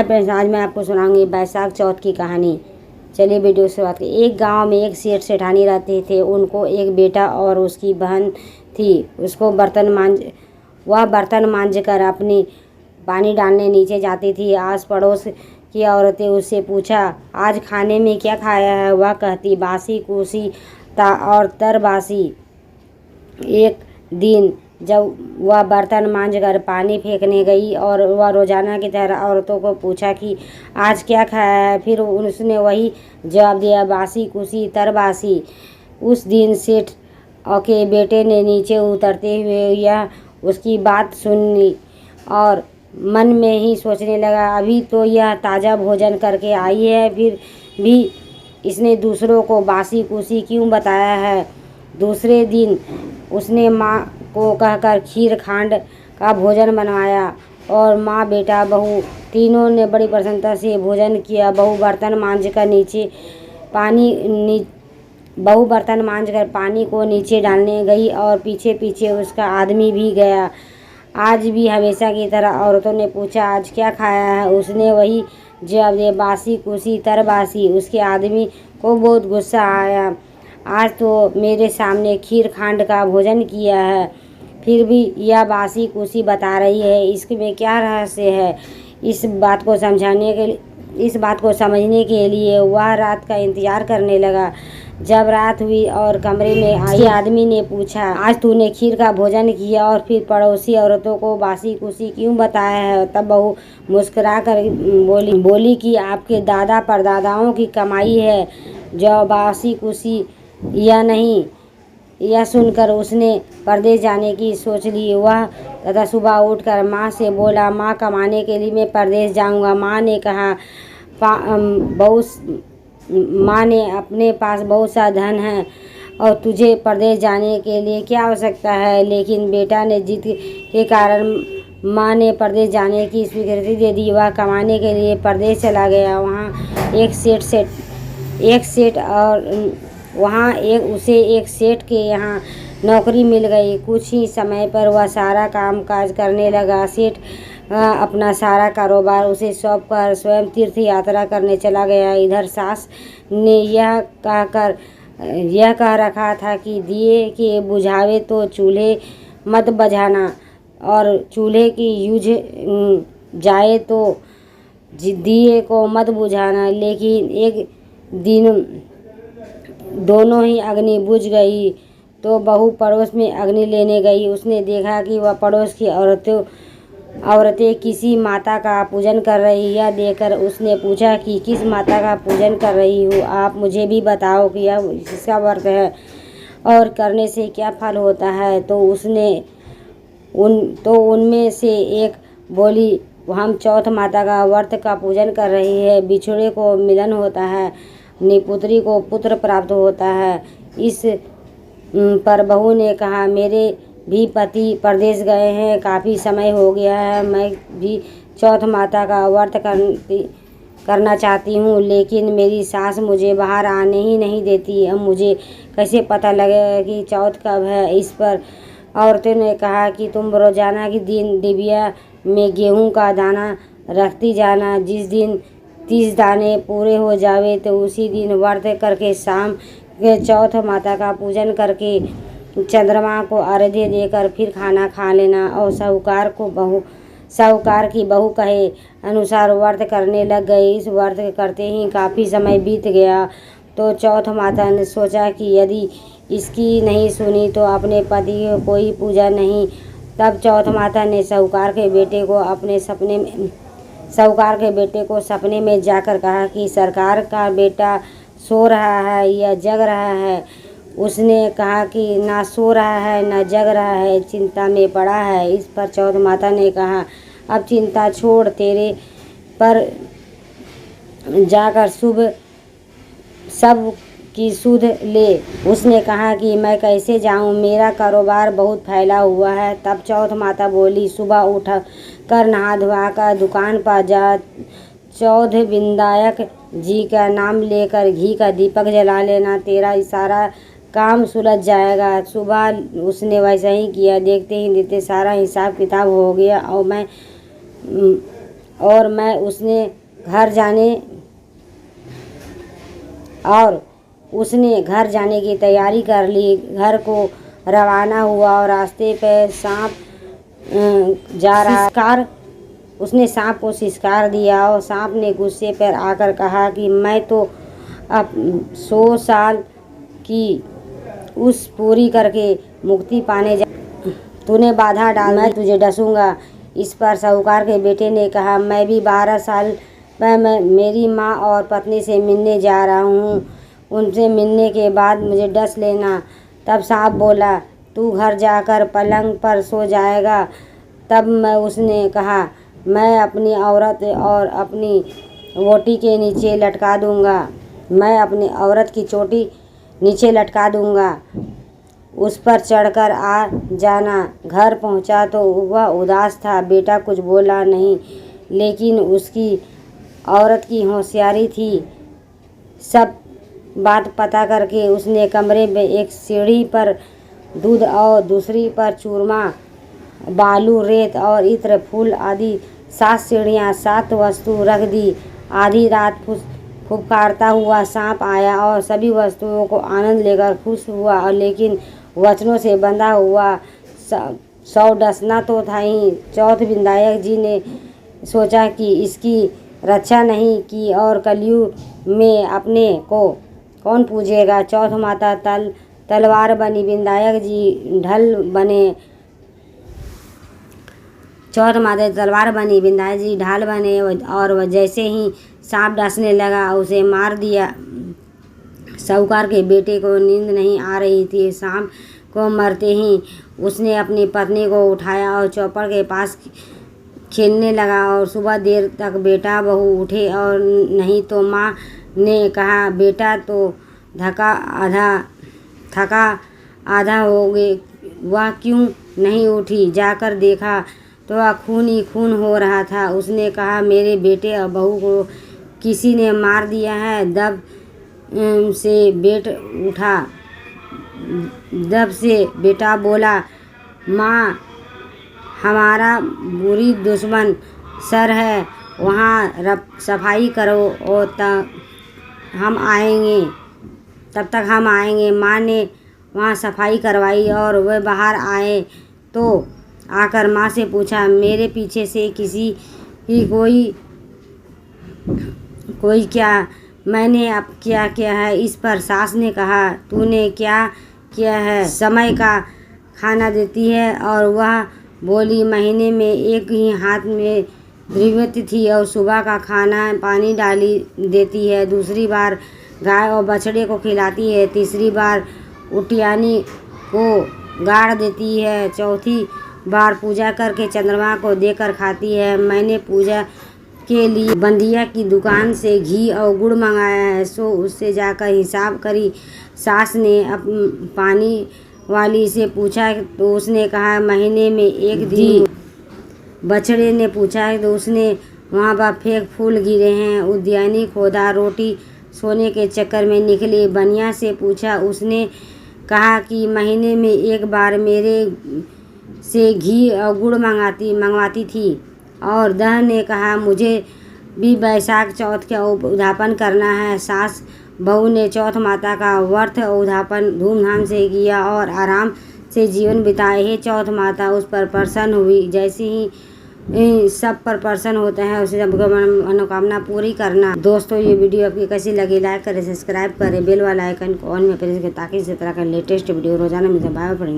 Friends, आज मैं आपको सुनाऊंगी बैसाख चौथ की कहानी। चलिए वीडियो शुरुआत करें। एक गांव में एक सेठ सेठानी रहते थे। उनको एक बेटा और उसकी बहन थी। वह बर्तन मांज कर अपनी पानी डालने नीचे जाती थी। आस पड़ोस की औरतें उससे पूछा, आज खाने में क्या खाया है? वह कहती, बासी कुसी और तरबासी। एक दिन जब वह बर्तन मांज कर पानी फेंकने गई और वह रोजाना की तरह औरतों को पूछा कि आज क्या खाया है, फिर उसने वही जवाब दिया, बासी कुसी तरबासी। उस दिन सेठ के बेटे ने नीचे उतरते हुए यह उसकी बात सुन ली और मन में ही सोचने लगा, अभी तो यह ताज़ा भोजन करके आई है, फिर भी इसने दूसरों को बासी कुसी क्यों बताया है। दूसरे दिन उसने माँ को कहकर खीर खांड का भोजन बनवाया और माँ, बेटा, बहू तीनों ने बड़ी प्रसन्नता से भोजन किया। बहू बर्तन मांज कर पानी को नीचे डालने गई और पीछे पीछे उसका आदमी भी गया। आज भी हमेशा की तरह औरतों ने पूछा, आज क्या खाया है? उसने वही जवाब दिया, बासी कुसी तरबासी। उसके आदमी को बहुत गुस्सा आया, आज तो मेरे सामने खीर खांड का भोजन किया है, फिर भी यह बासी कुसी बता रही है, इसमें क्या रहस्य है? इस बात को समझने के लिए वह रात का इंतजार करने लगा। जब रात हुई और कमरे में आई, आदमी ने पूछा, आज तूने खीर का भोजन किया और फिर पड़ोसी औरतों को बासी कुसी क्यों बताया है? तब बहू मुस्कुरा कर बोली कि आपके दादा परदादाओं की कमाई है जो बासी कुसी या नहीं। यह सुनकर उसने परदेश जाने की सोच ली। वह तथा सुबह उठकर माँ से बोला, माँ, कमाने के लिए मैं परदेश जाऊंगा। माँ ने अपने पास बहुत सा धन है और तुझे परदेश जाने के लिए क्या आवश्यकता है? लेकिन बेटा ने जिद के कारण माँ ने परदेश जाने की स्वीकृति दे दी। वह कमाने के लिए परदेश चला गया। उसे एक सेठ के यहाँ नौकरी मिल गई। कुछ ही समय पर वह सारा काम काज करने लगा। सेठ अपना सारा कारोबार उसे सौंप कर स्वयं तीर्थ यात्रा करने चला गया। इधर सास ने यह कह रखा था कि दिए के बुझावे तो चूल्हे मत बजाना और चूल्हे की यूझ जाए तो दिए को मत बुझाना। लेकिन एक दिन दोनों ही अग्नि बुझ गई तो बहू पड़ोस में अग्नि लेने गई। उसने देखा कि वह पड़ोस की औरतें किसी माता का पूजन कर रही। यह देखकर उसने पूछा कि किस माता का पूजन कर रही हो? आप मुझे भी बताओ कि यह किसका व्रत है और करने से क्या फल होता है। तो उनमें से एक बोली, हम चौथ माता का व्रत का पूजन कर रही है। बिछड़े को मिलन होता है, निपुत्री को पुत्र प्राप्त होता है। इस पर बहू ने कहा, मेरे भी पति परदेश गए हैं, काफ़ी समय हो गया है, मैं भी चौथ माता का व्रत करना चाहती हूँ, लेकिन मेरी सास मुझे बाहर आने ही नहीं देती। अब मुझे कैसे पता लगेगा कि चौथ कब है? इस पर औरतों ने कहा कि तुम रोजाना के दिन डिबिया में गेहूँ का दाना रखती जाना। जिस दिन 30 दाने पूरे हो जावे तो उसी दिन व्रत करके शाम के चौथ माता का पूजन करके चंद्रमा को अर्घ्य देकर फिर खाना खा लेना। और साहूकार की बहू कहे अनुसार व्रत करने लग गए। इस व्रत करते ही काफ़ी समय बीत गया तो चौथ माता ने सोचा कि यदि इसकी नहीं सुनी तो अपने पति की कोई पूजा नहीं। तब चौथ माता ने साहूकार के बेटे को सपने में जाकर कहा कि सरकार का बेटा सो रहा है या जग रहा है। उसने कहा कि ना सो रहा है ना जग रहा है, चिंता में पड़ा है। इस पर चौथ माता ने कहा, अब चिंता छोड़, तेरे पर जाकर सब की सुध ले। उसने कहा कि मैं कैसे जाऊं, मेरा कारोबार बहुत फैला हुआ है। तब चौथ माता बोली, सुबह उठ कर नहा धोआ कर दुकान पर जा, चौध विनायक जी का नाम लेकर घी का दीपक जला लेना, तेरा सारा काम सुलझ जाएगा। सुबह उसने वैसा ही किया। देखते ही देखते सारा हिसाब किताब हो गया और उसने घर जाने की तैयारी कर ली। घर को रवाना हुआ और रास्ते पे सांप जा रहा। उसने सांप को सिस्कार दिया और सांप ने गुस्से पर आकर कहा कि मैं तो अब 100 साल की उस पूरी करके मुक्ति पाने जा। तूने बाधा डाल, मैं तुझे डसूंगा। इस पर साहूकार के बेटे ने कहा, मैं भी 12 साल मैं मेरी माँ और पत्नी से मिलने जा रहा हूँ। उनसे मिलने के बाद मुझे डस लेना। तब सांप बोला, तू घर जाकर पलंग पर सो जाएगा। तब उसने कहा, मैं अपनी औरत और अपनी वोटी के नीचे लटका दूंगा। मैं अपनी औरत की चोटी नीचे लटका दूंगा, उस पर चढ़कर आ जाना। घर पहुंचा तो वह उदास था। बेटा कुछ बोला नहीं, लेकिन उसकी औरत की होशियारी थी। सब बात पता करके उसने कमरे में एक सीढ़ी पर दूध और दूसरी पर चूरमा, बालू, रेत और इत्र, फूल आदि 7 सीढ़ियाँ 7 वस्तु रख दी। आधी रात फुफकारता हुआ सांप आया और सभी वस्तुओं को आनंद लेकर खुश हुआ, और लेकिन वचनों से बंधा हुआ 100 डसना तो था ही। चौथ विधायक जी ने सोचा कि इसकी रक्षा नहीं की और कलयुग में अपने को कौन पूजेगा। चौथ माता तलवार बनी, विधायक जी ढाल बने और जैसे ही सांप डसने लगा उसे मार दिया। साहूकार के बेटे को नींद नहीं आ रही थी। सांप को मरते ही उसने अपनी पत्नी को उठाया और चौपड़ के पास खेलने लगा। और सुबह देर तक बेटा बहू उठे और नहीं तो माँ ने कहा, बेटा तो थका आधा हो गए, वह क्यों नहीं उठी। जाकर देखा तो वह खून ही खून हो रहा था। उसने कहा, मेरे बेटे और बहू को किसी ने मार दिया है। दब से बेटा बोला, माँ हमारा बुरी दुश्मन सर है, वहाँ सफाई करो और तब हम आएंगे। माँ ने वहाँ सफाई करवाई और वे बाहर आए तो आकर माँ से पूछा, मेरे पीछे से किसी की कोई क्या? मैंने अब क्या किया है? इस पर सास ने कहा, तूने क्या किया है? समय का खाना देती है। और वह बोली, महीने में एक ही हाथ में द्विवती थी और सुबह का खाना पानी डाली देती है, दूसरी बार गाय और बछड़े को खिलाती है, तीसरी बार उटियानी को गाड़ देती है, चौथी बार पूजा करके चंद्रमा को देकर खाती है। मैंने पूजा के लिए बंदिया की दुकान से घी और गुड़ मंगाया है, सो उससे जाकर हिसाब करी। सास ने पानी वाली से पूछा तो उसने कहा, महीने में एक दिन। बछड़े ने पूछा तो उसने वहाँ पर फेंक फूल गिरे हैं। उद्यानी खोदा, रोटी सोने के चक्कर में निकली। बनिया से पूछा, उसने कहा कि महीने में एक बार मेरे से घी और गुड़ मंगवाती थी। और दह ने कहा, मुझे भी बैसाख चौथ का उद्यापन करना है। सास बहू ने चौथ माता का व्रत उद्यापन धूमधाम से किया और आराम से जीवन बिताए। हे चौथ माता उस पर प्रसन्न हुई। जैसे ही सब पर प्रसन्न होते हैं उसे सबको मनोकामना पूरी करना। दोस्तों, ये वीडियो आपकी कैसी लगी? लाइक करें, सब्सक्राइब करें, बेल वाला आइकन को ऑन में प्रेस करें ताकि इसी तरह का लेटेस्ट वीडियो रोजाना मिलता है। Bye bye.